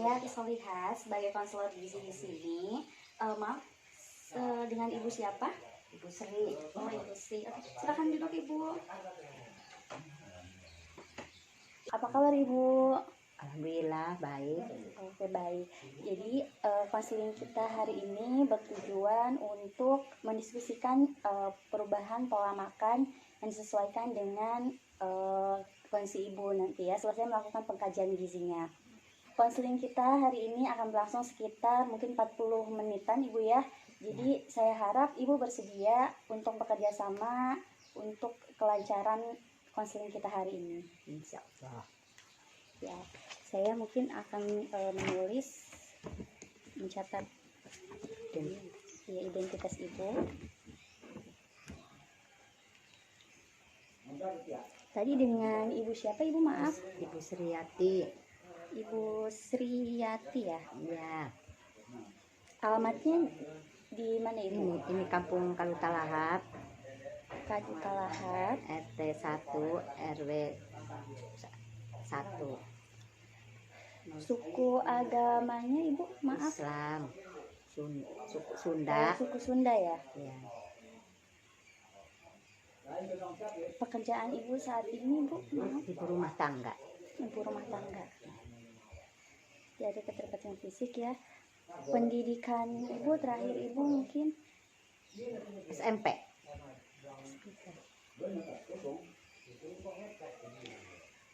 Saya Tisoliha sebagai konselor gizi di sini. Maaf, dengan Ibu siapa? Ibu Sri. Oh, Ibu Sri. Oke, silakan duduk Ibu. Apa kabar Ibu? Alhamdulillah baik. Oke, baik. Jadi konseling kita hari ini bertujuan untuk mendiskusikan perubahan pola makan yang disesuaikan dengan kondisi Ibu nanti ya. Selesai melakukan pengkajian gizinya. Konseling kita hari ini akan berlangsung sekitar mungkin 40 menitan Ibu ya. Jadi saya harap Ibu bersedia untuk bekerja sama untuk kelancaran konseling kita hari ini. Insya Allah. Ya, saya mungkin akan mencatat identitas Ibu. Tadi dengan Ibu siapa Ibu, maaf? Ibu Sriati. Ibu Sriati ya? Ya. Alamatnya di mana Ibu? Ini Kampung Kalutalahap. Kalutalahap. RT 1 RW 1. Suku agamanya Ibu, maaf? Islam. Suku Sunda. Suku Sunda ya? Ya. Pekerjaan Ibu saat ini Ibu, maaf? Ibu rumah tangga. Ibu rumah tangga. Jadi keterbatasan fisik ya. Pendidikan Ibu terakhir Ibu mungkin SMP.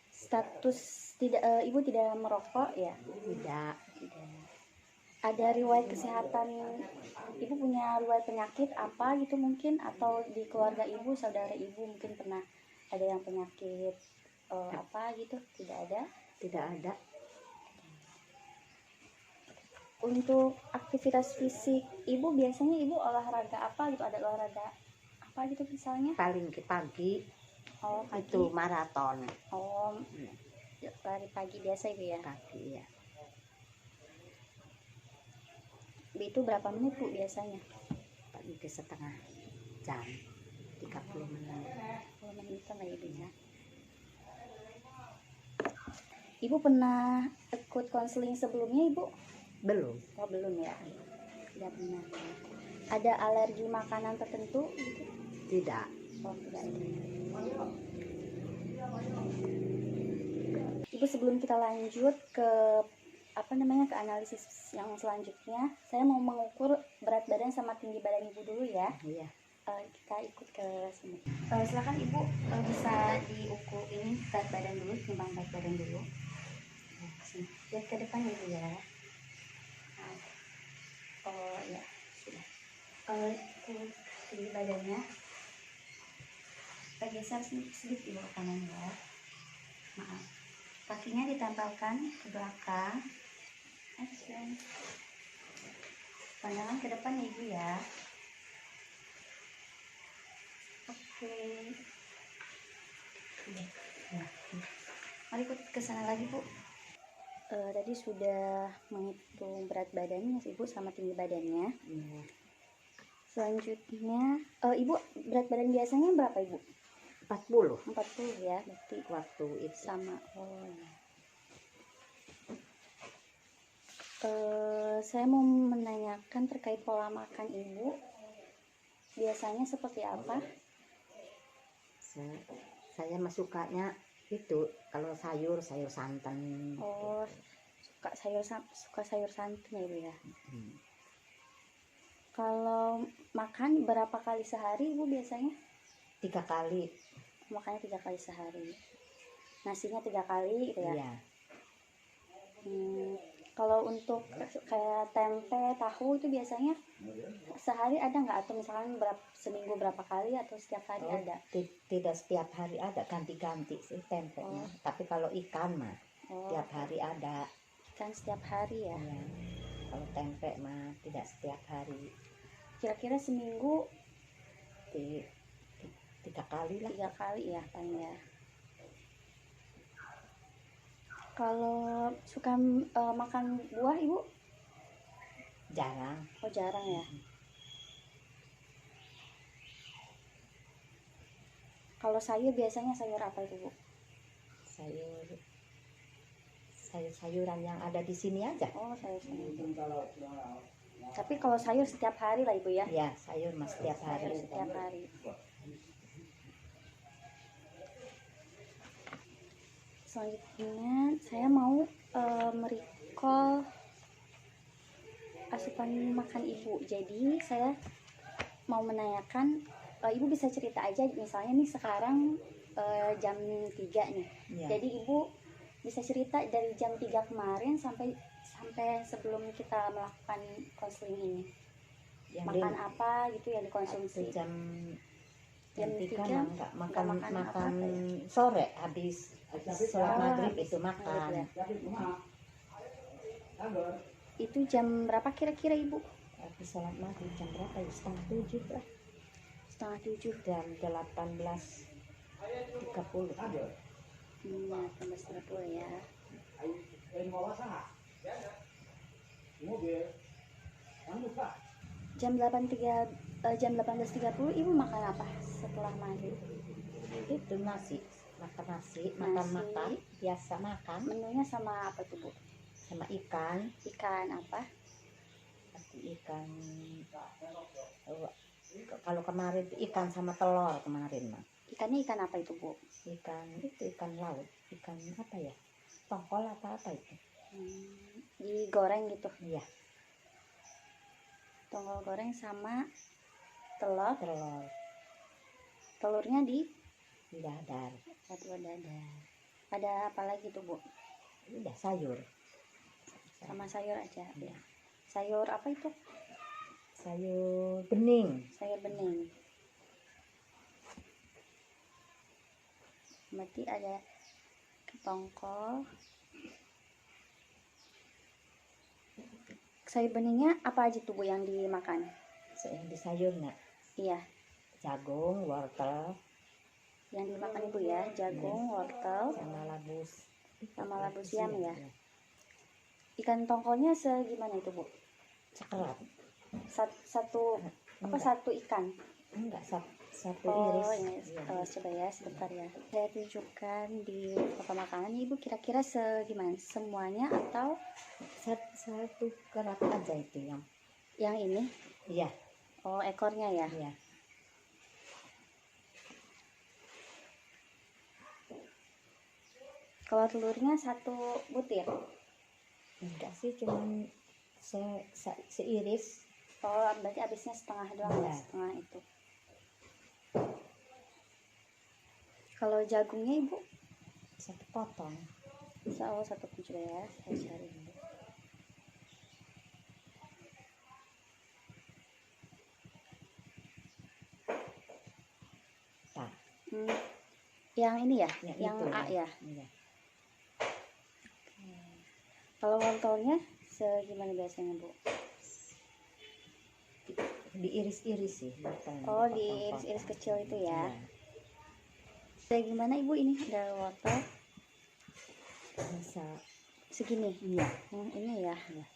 Status tidak Ibu tidak merokok ya? Tidak. Ada riwayat kesehatan Ibu, punya riwayat penyakit apa gitu mungkin, atau di keluarga Ibu, saudara Ibu mungkin pernah ada yang penyakit apa gitu? Tidak ada? Tidak ada. Untuk aktivitas fisik Ibu biasanya Ibu olahraga apa gitu? Ada olahraga apa gitu misalnya? Paling ke pagi. Oh, pagi. Itu maraton. Oh, lari pagi biasa Ibu ya? Pagi ya. Itu berapa menit Bu biasanya? Pagi ke setengah jam. 30 menit. 10 menitan lah Ibu ya. Ibu pernah ikut konseling sebelumnya Ibu? Belum. Oh, belum ya? Tidak pernah. Ada alergi makanan tertentu gitu? Tidak. Oh, tidak ada. Ibu, sebelum kita lanjut ke ke analisis yang selanjutnya, saya mau mengukur berat badan sama tinggi badan Ibu dulu ya. Iya. Kita ikut ke sini. Silakan Ibu, bisa diukur ini berat badan dulu, timbang berat badan dulu. Sini. Lihat ke depan Ibu ya. Oh ya, sudah. Tinggi badannya kita geser sedikit Ibu ke kanan ya. Maaf. Kakinya ditempelkan ke belakang. Action. Pandangan ke depan Ibu ya. Oke. Ya. Mari ikut ke sana lagi Bu. Tadi sudah menghitung berat badannya Ibu sama tinggi badannya. Iya. Selanjutnya, Ibu berat badan biasanya berapa Ibu? 40. 40 ya, berarti Waktu itu sama. Saya mau menanyakan terkait pola makan Ibu. Biasanya seperti apa? saya mah sukanya itu kalau sayur santan. Oh, suka sayur santan ya Ibu ya. Kalau makan berapa kali sehari Ibu biasanya? 3 kali. Makannya 3 kali sehari. Nasinya 3 kali gitu ya? Iya. Kalau untuk kayak tempe, tahu itu biasanya sehari ada nggak? Atau misalkan seminggu berapa kali atau setiap hari ada? Tidak setiap hari ada, ganti-ganti sih tempenya. Tapi kalau ikan mah setiap hari ada. Ikan setiap hari ya? Iya. Kalau tempe mah tidak setiap hari. Kira-kira seminggu 3 kali lah. 3 kali ya paling ya. Kalau suka makan buah Ibu? Jarang. Oh, jarang ya. Kalau sayur biasanya sayur apa itu Bu? sayur-sayuran yang ada di sini aja. Oh, sayur-sayur. Tapi kalau sayur setiap hari lah Ibu ya? Ya, sayur mas setiap hari. Sayur setiap hari. Selanjutnya saya mau merecall asupan makan Ibu. Jadi saya mau menanyakan, Ibu bisa cerita aja misalnya nih sekarang jam 3 nih. Ya. Jadi Ibu bisa cerita dari jam 3 kemarin sampai sebelum kita melakukan konseling ini. Yang Makan apa gitu yang dikonsumsi? jam 3 3 enggak makan makan apa ya? sore habis sholat maghrib itu makan. Itu jam berapa kira-kira Ibu? Habis sholat maghrib jam berapa ya? 6:30 lah. 6:30. Jam 18:30. 18:30 ya. Jam 18:30 Ibu makan apa setelah maghrib? Itu nasi, makan biasa makan. Menunya sama apa tuh Bu? Sama ikan Apa? Ikan kalau kemarin ikan sama telur kemarin mah. Ikannya ikan apa itu Bu? Ikan laut, ikan apa ya, tongkol apa itu. Digoreng gitu? Iya, Tongkol goreng sama telur. Telurnya di dadar. Ada apa lagi tuh Bu? Udah sayur. Sama sayur aja. Ya. Sayur apa itu? Sayur bening. Berarti ada tongkol. Sayur beningnya apa aja tuh Bu yang dimakan? Yang di sayurnya Iya. jagung, wortel. Yang dimakan Ibu ya, jagung, wortel, sama labu siam ya. Ikan tongkolnya segimana itu Bu? Sekerat. Satu ikan? Enggak, satu Oh, iris. ini coba ya sebentar ya. Saya tunjukkan di foto makanan Ibu kira-kira segimana? Semuanya atau Satu kerat aja itu yang ini? Iya. Oh, ekornya ya? Iya. Kalau telurnya 1 butir? Enggak sih, cuman seiris. Oh, berarti habisnya setengah doang ya, Iya. setengah itu. Kalau jagungnya Ibu? 1 potong. Oh, 1 puncu ya, saya cari dulu. Pak. Yang ini ya? Yang itu, A ya? Iya. Kalau wortelnya segimana biasanya Bu? Diiris-iris sih wortelnya. Oh, diiris-iris kecil itu ya? Iya. Kayak gimana Ibu ini? Ada wortel Bisa segini? iya. Yang ini ya? Iya.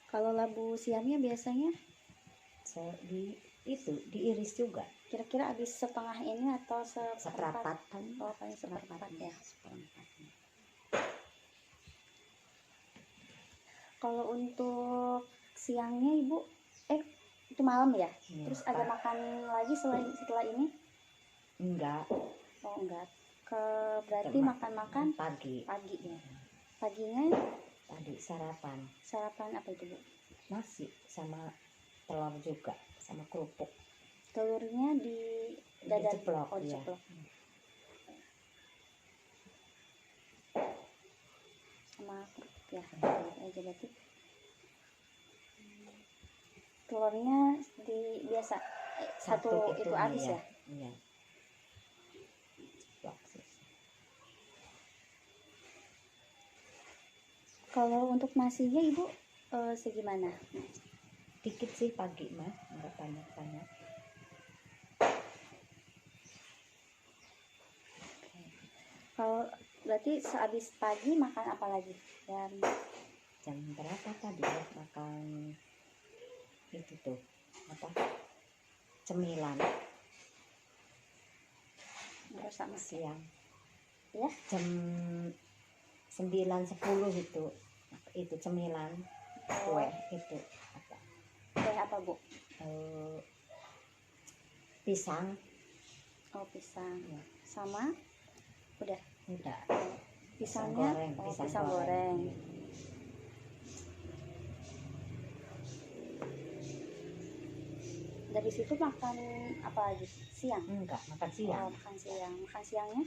Kalau labu siamnya biasanya? Diiris juga. Kira-kira habis setengah ini atau seperempat? Seperempat. Oh, paling seperempat ya. Kalau untuk siangnya Ibu, itu malam ya? Iya, Terus ada makan lagi setelah ini? Enggak. Oh enggak. Berarti makan pagi ya. Paginya tadi sarapan apa itu Bu? nasi sama telur juga sama kerupuk. Telurnya di dadar. Diceplok. Oh, Ya. diceplok. Sama kerupuk ya. Aja berarti. Telurnya biasa satu itu habis ya? Iya. Kalau untuk nasinya Ibu segimana? Dikit sih pagi mah, enggak banyak-banyak. Kalau berarti sehabis pagi makan apa lagi? Jam berapa tadi ya makan itu tuh apa? Cemilan. Terus sama siang. Ya. Jam 9.10 itu cemilan kue itu apa? Kue apa Bu? Pisang. Oh pisang. Ya. Sama? Udah. Pisang Pisangnya? goreng. Pisang goreng. Dari situ makan apa lagi? Siang? Enggak, makan siang. Oh, makan siang. Makan siangnya?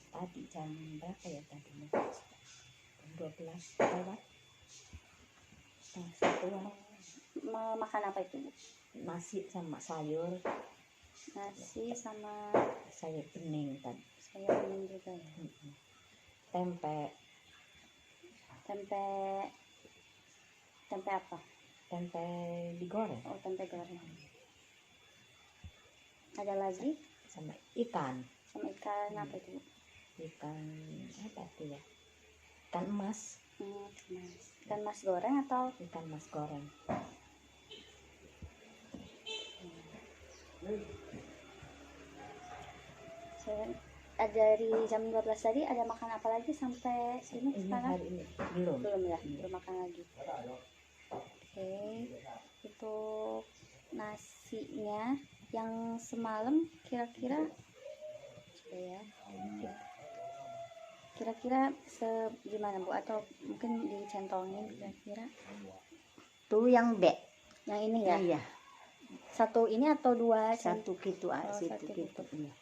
Tadi jam berapa ya tadinya? Jam 12 lewat. Satuan. Makan apa itu Bu? Nasi sama sayur. Nasi sama Sayur bening tadi. sayur bening juga ya. Tempe apa? Tempe digoreng. Oh tempe goreng. Ada lagi? Sama ikan. Sama ikan apa itu? Ikan apa tuh ya? Ikan emas. Ikan mas goreng atau? Ikan mas goreng. Dari jam 12 tadi ada makan apa lagi sampai sini sekarang? Hari ini belum ya, belum makan lagi. Oke, untuk nasinya yang semalam kira-kira ya, kira-kira gimana Bu? Atau mungkin dicentongin kira-kira? Tuh yang B. Yang ini ya? Iya. Satu ini atau dua? Satu gitu, situ satu gitu. Iya.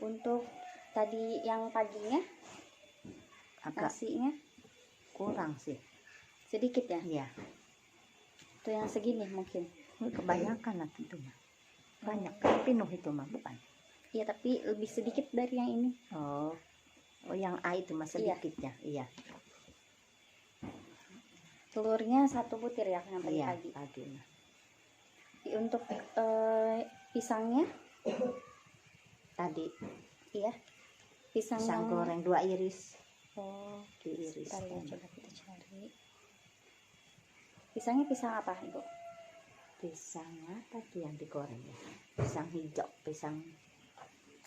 Untuk tadi yang paginya Agak nasinya kurang sih. sedikit ya? Iya. Itu yang segini mungkin. Kebanyakan lah itu mah. Banyak kan penuh itu mah bukan? Iya tapi lebih sedikit dari yang ini. Oh yang A itu mah sedikitnya. Iya. Telurnya 1 butir ya yang tadi pagi. Pagi mah. Untuk pisangnya Tadi iya pisang goreng 2 iris. Oh diiris. Bentar ya, coba kita cari. Pisangnya pisang apa Ibu? Pisang apa tuh yang digoreng ya? Pisang hijau, pisang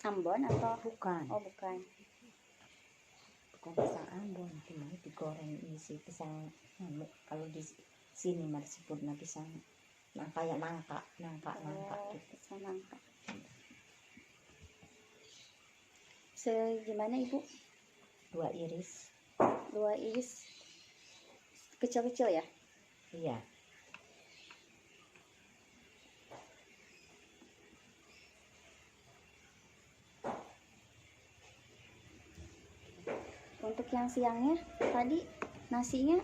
Ambon atau bukan? Oh bukan Pisang Ambon, cuma digoreng isi pisang kalau di sini mah disebutnya pisang kayak nangka gitu. Pisang nangka. Segimana Ibu? 2 iris. 2 iris kecil-kecil ya? Iya. Untuk yang siangnya tadi nasinya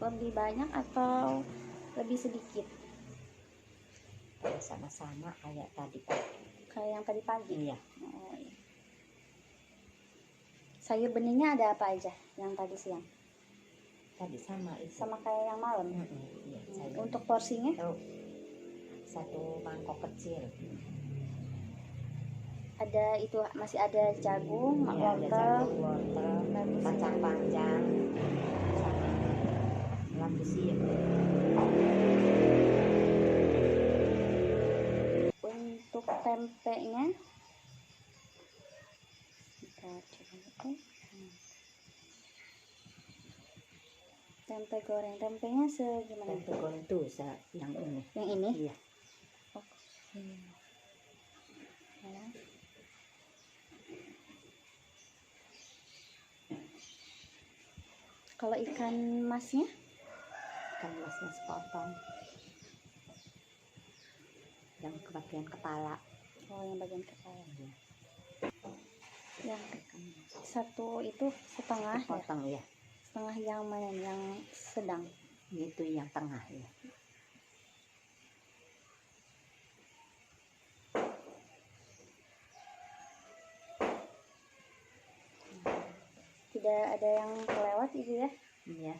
lebih banyak atau lebih sedikit? Sama-sama kayak tadi pagi. Kayak yang tadi pagi? Iya. Oh, iya. Sayur benihnya ada apa aja yang tadi siang? Tadi sama itu. Sama kayak yang malam? Iya, untuk porsinya? 1 mangkok kecil. Ada itu masih ada jagung, wortel, kacang panjang, sama lambu siam. Untuk tempenya, kita coba tempe goreng. Tempenya segimana? Tempe goreng tuh yang ini. Yang ini? Iya. Ya. Kalau ikan masnya? Ikan masnya sepotong. Yang bagian kepala. Oh, yang bagian kepala. Ya. Yang satu itu setengah sepotong ya? Setengah yang mana? Yang sedang? Itu yang tengah ya. Tidak ada yang kelewat Ibu ya? Iya.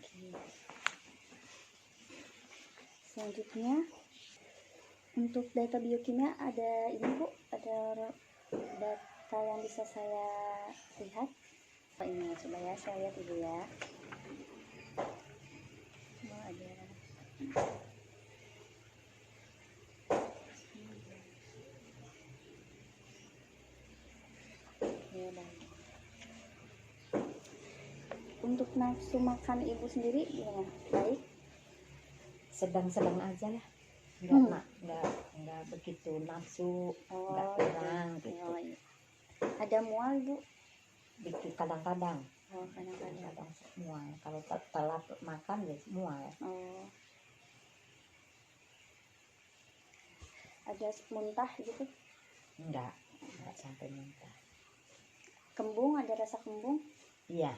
Oke. Selanjutnya untuk data biokimia ada ini Bu, ada data yang bisa saya lihat. Oh ini coba ya saya lihat Ibu ya. Oh, ada. untuk nafsu makan ibu sendiri gimana? Baik? Sedang-sedang aja lah, Hmm. nggak begitu nafsu, Oh, nggak kurang gitu. oh, iya. Ada mual ibu? Bikin kadang-kadang Oh, kadang-kadang. mual, kalau telat makan ya mual. Oh. Ada muntah gitu? Enggak sampai muntah. Kembung, ada rasa kembung? Iya,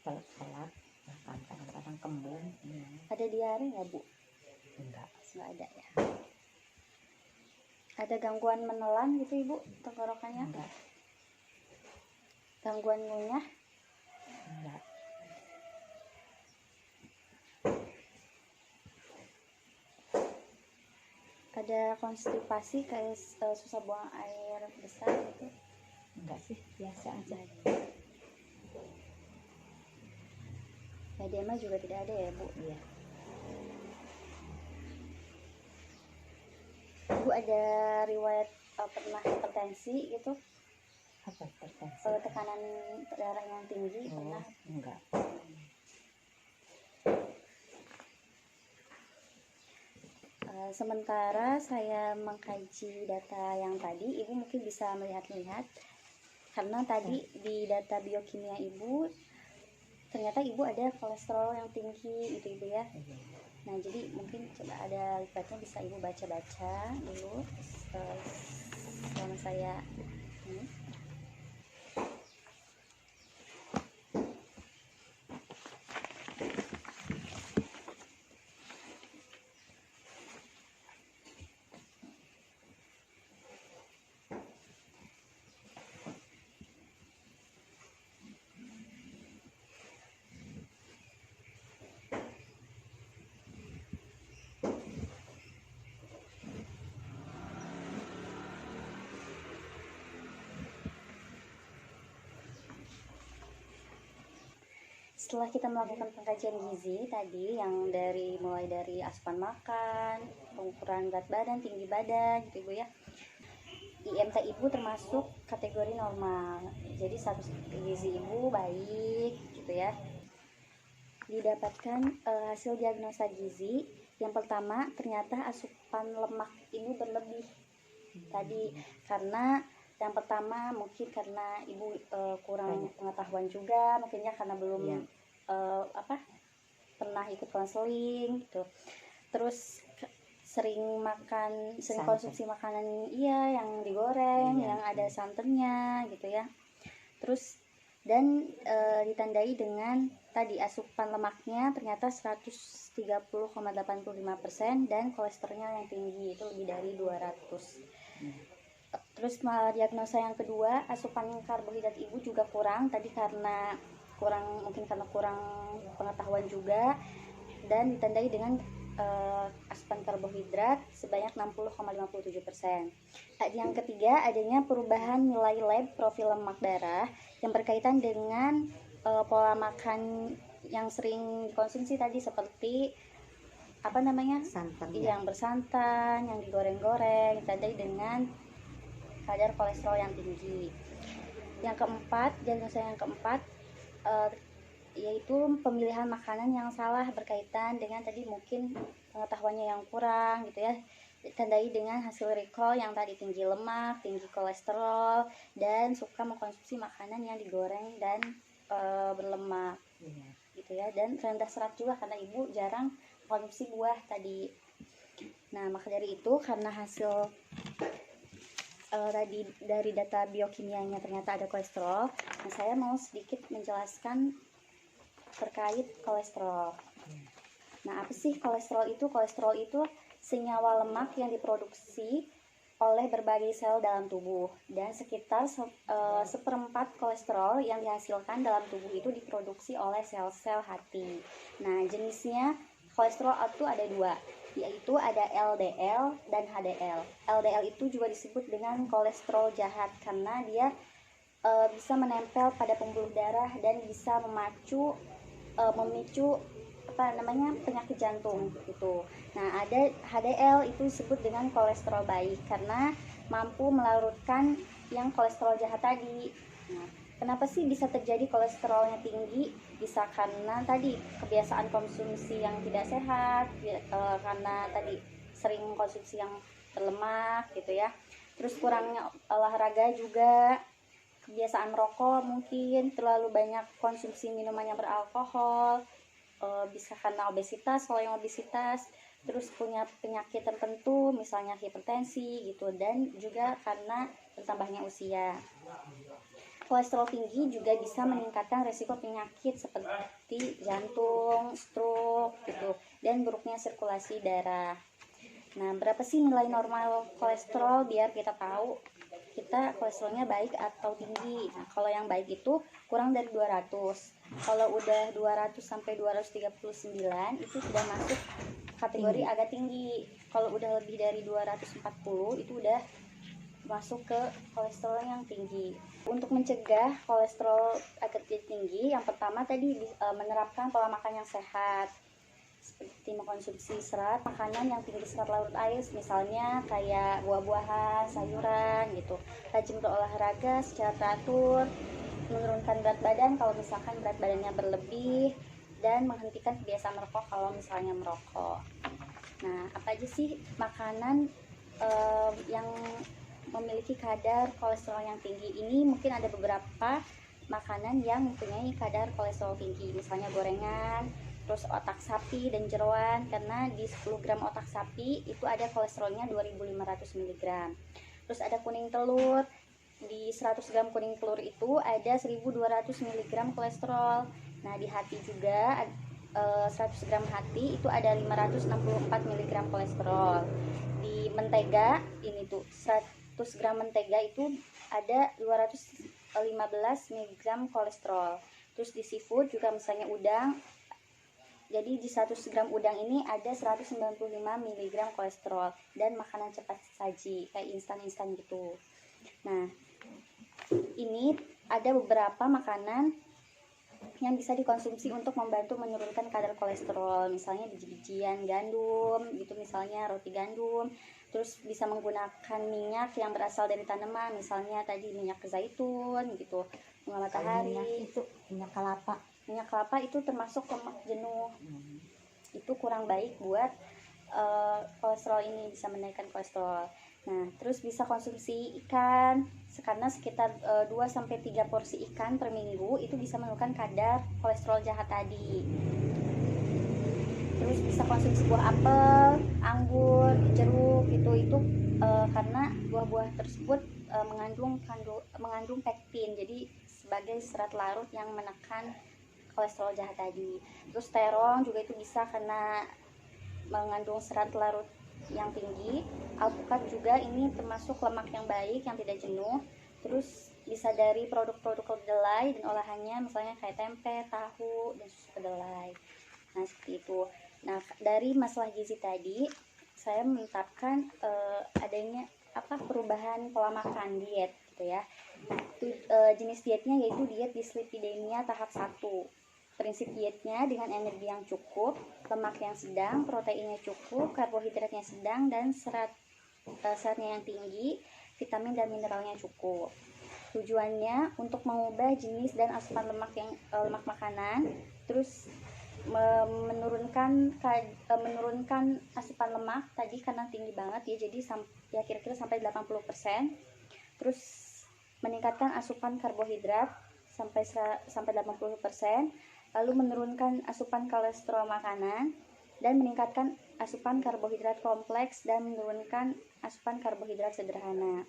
kalau telat makan kadang-kadang kembung. Ada diare nggak bu? Enggak Nggak ada ya. Ada gangguan menelan gitu ibu tenggorokannya? enggak Gangguan ngunyah? enggak Ada konstipasi kayak susah buang air besar gitu? enggak sih, biasa aja. Edema juga tidak ada ya bu? Iya. Ibu ada riwayat pernah hipertensi gitu? Apa hipertensi? Tekanan darah yang tinggi pernah? Enggak. Sementara saya mengkaji data yang tadi, ibu mungkin bisa melihat-lihat karena tadi di data biokimia ibu ternyata ibu ada kolesterol yang tinggi gitu ibu ya. Iya. Nah jadi mungkin coba ada lihatnya bisa ibu baca-baca dulu selama saya ini. Setelah kita melakukan pengkajian gizi tadi yang mulai dari asupan makan, pengukuran berat badan, tinggi badan gitu ibu ya. IMT ibu termasuk kategori normal. Jadi status gizi ibu baik gitu ya. Didapatkan hasil diagnosa gizi. Yang pertama ternyata asupan lemak ibu berlebih. Tadi karena yang pertama mungkin karena ibu kurang pengetahuan juga, mungkinnya karena belum pernah ikut konseling gitu. Terus sering konsumsi makanan yang digoreng, yang ada santannya gitu ya. Terus dan ditandai dengan tadi asupan lemaknya ternyata 130,85% dan kolesterolnya yang tinggi itu lebih dari 200. Terus diagnosa yang kedua, asupan karbohidrat ibu juga kurang tadi karena kurang pengetahuan juga, dan ditandai dengan asupan karbohidrat sebanyak 60,57%. Yang ketiga, adanya perubahan nilai lab profil lemak darah yang berkaitan dengan pola makan yang sering dikonsumsi tadi seperti santan, yang bersantan, yang digoreng-goreng, ditandai dengan kadar kolesterol yang tinggi. Yang keempat, diagnosa yang keempat yaitu pemilihan makanan yang salah berkaitan dengan tadi mungkin pengetahuannya yang kurang gitu ya, ditandai dengan hasil recall yang tadi tinggi lemak, tinggi kolesterol, dan suka mengkonsumsi makanan yang digoreng dan berlemak gitu ya, dan rendah serat juga karena ibu jarang konsumsi buah tadi. Nah maka dari itu karena hasil tadi dari data biokimianya ternyata ada kolesterol, nah saya mau sedikit menjelaskan terkait kolesterol. Nah apa sih kolesterol itu? Kolesterol itu senyawa lemak yang diproduksi oleh berbagai sel dalam tubuh, dan sekitar seperempat kolesterol yang dihasilkan dalam tubuh itu diproduksi oleh sel-sel hati. Nah jenisnya kolesterol itu ada dua, yaitu ada LDL dan HDL. LDL itu juga disebut dengan kolesterol jahat karena dia bisa menempel pada pembuluh darah dan bisa memicu penyakit jantung gitu. Nah, ada HDL itu disebut dengan kolesterol baik karena mampu melarutkan yang kolesterol jahat tadi. Nah, Kenapa sih bisa terjadi kolesterolnya tinggi? Bisa karena tadi kebiasaan konsumsi yang tidak sehat, karena tadi sering konsumsi yang berlemak gitu ya. Terus kurangnya olahraga juga, kebiasaan merokok mungkin, terlalu banyak konsumsi minuman yang beralkohol, bisa karena obesitas kalau yang obesitas, terus punya penyakit tertentu misalnya hipertensi gitu, dan juga karena bertambahnya usia. Kolesterol tinggi juga bisa meningkatkan resiko penyakit seperti jantung, stroke gitu, dan buruknya sirkulasi darah. Nah, berapa sih nilai normal kolesterol biar kita tahu kita kolesterolnya baik atau tinggi? Nah, kalau yang baik itu kurang dari 200. Kalau udah 200 sampai 239 itu sudah masuk kategori agak tinggi. Kalau udah lebih dari 240 itu udah masuk ke kolesterol yang tinggi. Untuk mencegah kolesterol agar tidak tinggi, yang pertama tadi menerapkan pola makan yang sehat, seperti mengkonsumsi serat, makanan yang tinggi serat larut air, misalnya kayak buah-buahan, sayuran gitu. Rajin berolahraga secara teratur, menurunkan berat badan kalau misalkan berat badannya berlebih, dan menghentikan kebiasaan merokok kalau misalnya merokok. Nah, apa aja sih makanan yang memiliki kadar kolesterol yang tinggi? Ini mungkin ada beberapa makanan yang mempunyai kadar kolesterol tinggi, misalnya gorengan, terus otak sapi dan jeroan, karena di 10 gram otak sapi itu ada kolesterolnya 2500 mg. Terus ada kuning telur, di 100 gram kuning telur itu ada 1200 mg kolesterol. Nah, di hati juga 100 gram hati itu ada 564 mg kolesterol. Di mentega ini tuh 100 gram mentega itu ada 215 mg kolesterol. Terus di seafood juga misalnya udang, jadi di 100 gram udang ini ada 195 mg kolesterol. Dan makanan cepat saji kayak instan-instan gitu. Nah, ini ada beberapa makanan yang bisa dikonsumsi untuk membantu menurunkan kadar kolesterol, misalnya biji-bijian gandum gitu, misalnya roti gandum. Terus bisa menggunakan minyak yang berasal dari tanaman, misalnya tadi minyak zaitun gitu, bunga matahari. Minyak kelapa. Minyak kelapa itu termasuk lemak jenuh. Itu kurang baik buat kolesterol ini, bisa menaikkan kolesterol. Nah, terus bisa konsumsi ikan, karena sekitar 2-3 porsi ikan per minggu itu bisa menurunkan kadar kolesterol jahat tadi. Terus bisa konsumsi buah apel, anggur, jeruk itu karena buah-buah tersebut mengandung pektin, jadi sebagai serat larut yang menekan kolesterol jahat tadi. Terus terong juga itu bisa karena mengandung serat larut yang tinggi. Alpukat juga ini termasuk lemak yang baik yang tidak jenuh. Terus bisa dari produk-produk kedelai dan olahannya, misalnya kayak tempe, tahu, dan susu kedelai. Nah, seperti itu. Nah, dari masalah gizi tadi saya menetapkan adanya perubahan pola makan, diet gitu ya. Jenis dietnya yaitu diet dyslipidemia tahap 1. Prinsip dietnya dengan energi yang cukup, lemak yang sedang, proteinnya cukup, karbohidratnya sedang, dan seratnya yang tinggi, vitamin dan mineralnya cukup. Tujuannya untuk mengubah jenis dan asupan lemak makanan, terus menurunkan asupan lemak tadi karena tinggi banget ya, jadi kira-kira sampai 80%. Terus meningkatkan asupan karbohidrat sampai 80%. Lalu menurunkan asupan kolesterol makanan dan meningkatkan asupan karbohidrat kompleks dan menurunkan asupan karbohidrat sederhana.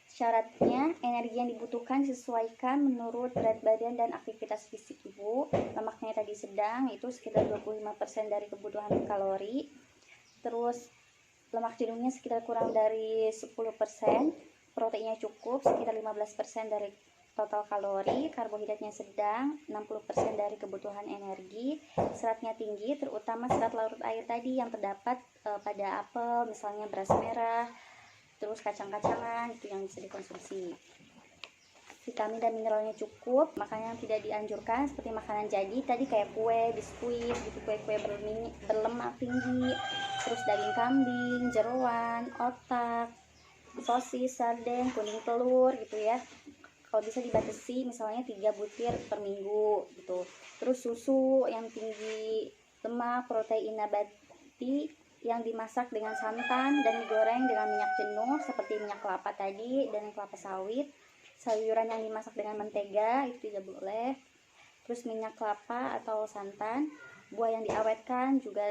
Syaratnya, energi yang dibutuhkan disesuaikan menurut berat badan dan aktivitas fisik ibu. Lemaknya tadi sedang, itu sekitar 25% dari kebutuhan kalori. Terus lemak jenuhnya sekitar kurang dari 10%. Proteinnya cukup sekitar 15% dari total kalori, karbohidratnya sedang, 60% dari kebutuhan energi, seratnya tinggi, terutama serat larut air tadi yang terdapat pada apel, misalnya beras merah, terus kacang-kacangan itu yang bisa dikonsumsi. Vitamin dan mineralnya cukup, makanan yang tidak dianjurkan seperti makanan jadi tadi kayak kue, biskuit, gitu, kue-kue berlemak tinggi, terus daging kambing, jeroan, otak, sosis, sarden, kuning telur gitu ya. kalau bisa dibatasi misalnya 3 butir per minggu gitu. Terus susu yang tinggi lemak, protein nabati yang dimasak dengan santan dan digoreng dengan minyak jenuh seperti minyak kelapa tadi dan kelapa sawit. Sayuran yang dimasak dengan mentega itu tidak boleh. Terus minyak kelapa atau santan. Buah yang diawetkan juga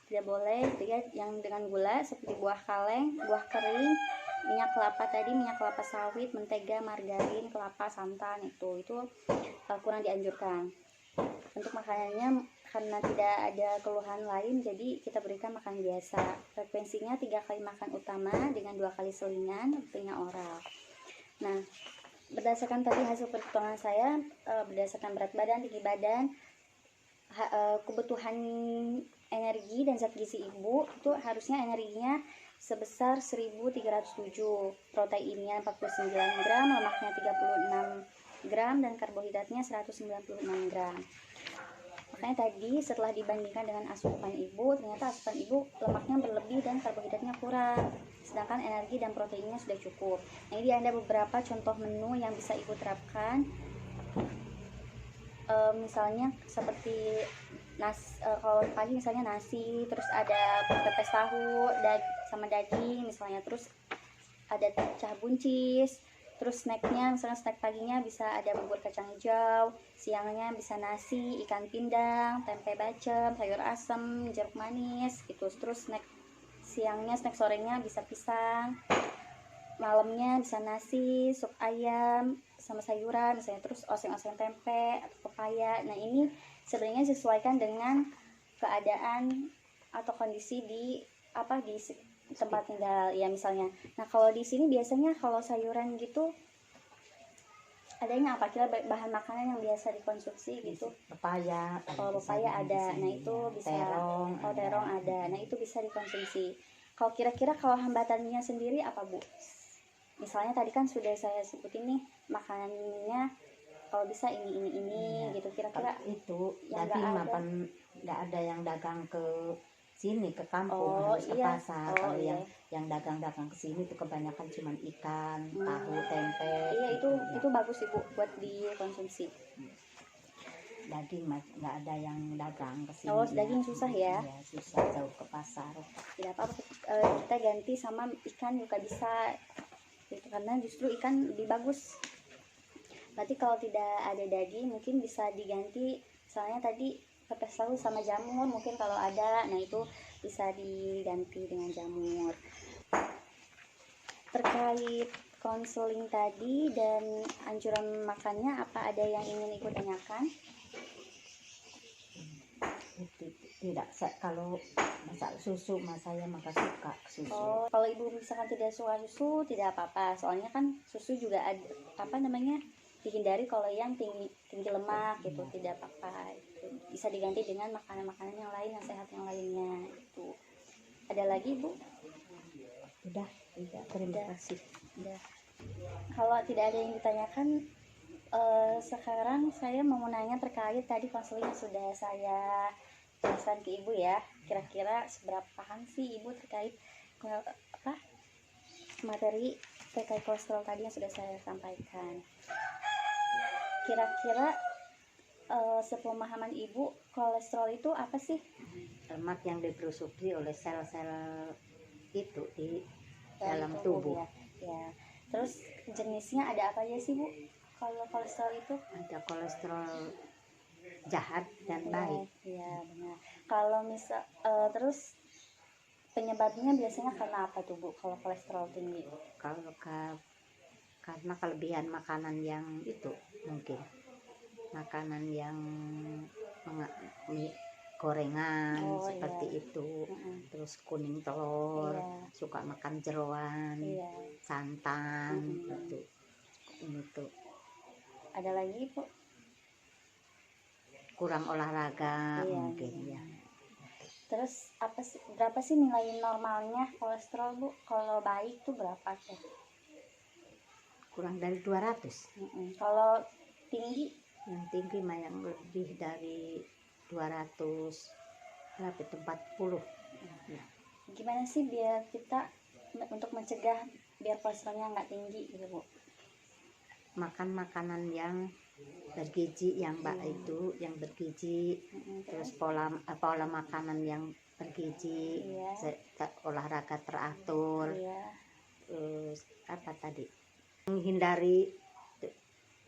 tidak boleh gitu ya, yang dengan gula seperti buah kaleng, buah kering, minyak kelapa tadi, minyak kelapa sawit, mentega, margarin, kelapa, santan itu kurang dianjurkan. Untuk makanannya karena tidak ada keluhan lain, jadi kita berikan makan biasa. Frekuensinya 3 kali makan utama dengan 2 kali selingan, waktunya oral. Nah, berdasarkan tadi hasil perhitungan saya, berdasarkan berat badan, tinggi badan, kebutuhan energi dan zat gizi ibu itu harusnya energinya sebesar 1307, proteinnya 49 gram, lemaknya 36 gram, dan karbohidratnya 196 gram. Makanya tadi setelah dibandingkan dengan asupan ibu, ternyata asupan ibu lemaknya berlebih dan karbohidratnya kurang, sedangkan energi dan proteinnya sudah cukup. Nah, ini ada beberapa contoh menu yang bisa ibu terapkan. Misalnya seperti kalau pagi misalnya nasi, terus ada pepes tahu sama daging misalnya, terus ada cah buncis, terus snacknya misalnya snack paginya bisa ada bubur kacang hijau, siangnya bisa nasi, ikan pindang, tempe bacem, sayur asem, jeruk manis gitu. Terus snack siangnya, snack sorenya bisa pisang, malamnya bisa nasi, sup ayam sama sayuran misalnya, terus oseng-oseng tempe atau pepaya. Nah, ini sebenarnya disesuaikan dengan keadaan atau kondisi di tempat tinggal ya misalnya. Nah, kalau di sini biasanya kalau sayuran gitu adanya apa, kira bahan makanan yang biasa dikonsumsi gitu? Pepaya. Kalau pepaya ada, nah itu bisa. Terong ada, nah itu bisa dikonsumsi. Kalau kira-kira kalau hambatannya sendiri apa, Bu? Misalnya tadi kan sudah saya sebutin nih makanannya, kalau bisa ini gitu. Kira-kira itu yang daging mapan nggak ada yang dagang ke sini, ke kampung, harus ke pasar. Kalau yang dagang-dagang ke sini itu kebanyakan cuma ikan, tahu, tempe. Iya, itu bagus Ibu buat dikonsumsi. Daging nggak ada yang dagang ke sini. Oh, daging susah ya? Iya, susah, jauh ke pasar. Tidak apa-apa, kita ganti sama ikan juga bisa gitu, karena justru ikan lebih bagus. Berarti kalau tidak ada daging mungkin bisa diganti, misalnya tadi pepes tahu sama jamur mungkin kalau ada, nah itu bisa diganti dengan jamur. Terkait konseling tadi dan anjuran makannya, apa ada yang ingin Ibu tanyakan? Tidak, kalau masak susu saya maka suka susu. Oh, kalau Ibu misalkan tidak suka susu tidak apa-apa, soalnya kan susu juga ada dihindari kalau yang tinggi lemak gitu, tidak apa-apa. Bisa diganti dengan makanan-makanan yang lain yang sehat yang lainnya itu. Ada lagi, Bu? Udah, terima kasih. Udah. Kalau tidak ada yang ditanyakan, sekarang saya mau menanya terkait tadi konseling yang sudah saya jelaskan ke Ibu ya. Kira-kira seberapa paham sih Ibu terkait materi terkait kolesterol tadi yang sudah saya sampaikan? Kira-kira sepemahaman Ibu, kolesterol itu apa sih? Lemak yang diproduksi oleh sel-sel itu di dalam tubuh. Ya. Terus jenisnya ada apa aja sih, Bu? Kalau kolesterol itu? Ada kolesterol jahat dan baik. Iya, benar. Kalau terus penyebabnya biasanya karena apa tuh, Bu? Kalau kolesterol tinggi? Karena kelebihan makanan yang itu, mungkin makanan yang gorengan seperti itu. Terus kuning telur, suka makan jeroan, santan, itu. Ini tuh. Ada lagi, Bu? Kurang olahraga mungkin ya. Terus berapa sih nilai normalnya kolesterol, Bu? Kalau baik tuh berapa tuh? Kurang dari 200. Kalau tinggi? Yang tinggi mah yang lebih dari 200, berapa itu 40. Gimana sih biar kita untuk mencegah biar kolesterolnya nggak tinggi gitu, Bu? makan makanan yang bergizi, yang itu yang bergizi, terus pola makanan yang bergizi, olahraga teratur, terus apa tadi, menghindari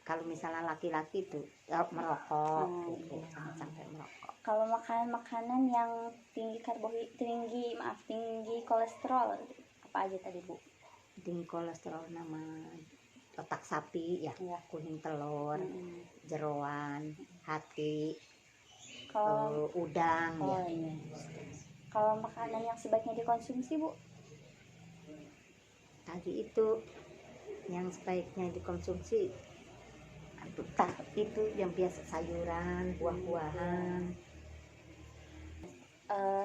kalau misalnya laki-laki itu merokok, gitu, jangan sampai merokok. Kalau makanan yang tinggi tinggi kolesterol apa aja tadi Bu? Tinggi kolesterol nama otak sapi ya, kuning telur, jeroan, hati, udang ya. Iya. Kalau makanan yang sebaiknya dikonsumsi Bu? Tadi itu yang sebaiknya dikonsumsi itu yang biasa sayuran, buah-buahan.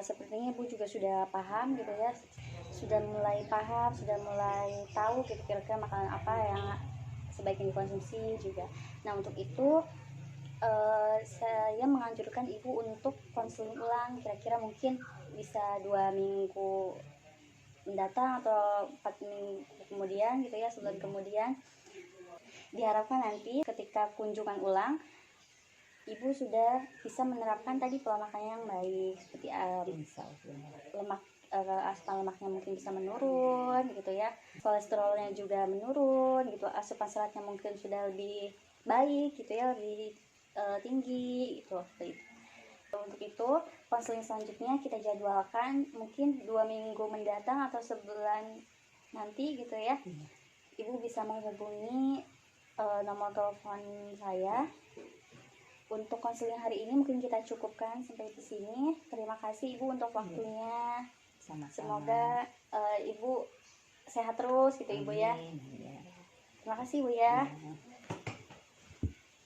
Sepertinya Bu juga sudah paham gitu ya, sudah mulai paham, sudah mulai tahu gitu kira-kira makanan apa yang sebaiknya dikonsumsi juga. Nah untuk itu saya menganjurkan Ibu untuk konseling ulang, kira-kira mungkin bisa 2 minggu mendatang atau 4 minggu kemudian gitu ya, sebulan kemudian. Diharapkan nanti ketika kunjungan ulang Ibu sudah bisa menerapkan tadi pola makan yang baik, seperti lemak, asupan lemaknya mungkin bisa menurun gitu ya, kolesterolnya juga menurun gitu, asupan seratnya mungkin sudah lebih baik gitu ya, lebih tinggi gitu. Untuk itu konseling selanjutnya kita jadwalkan mungkin 2 minggu mendatang atau sebulan nanti gitu ya. Ibu bisa menghubungi nomor telepon saya. Untuk konseling hari ini mungkin kita cukupkan sampai di sini. Terima kasih Ibu untuk waktunya. Sama-sama. Semoga Ibu sehat terus gitu Ibu ya. Amin. Terima kasih Bu ya.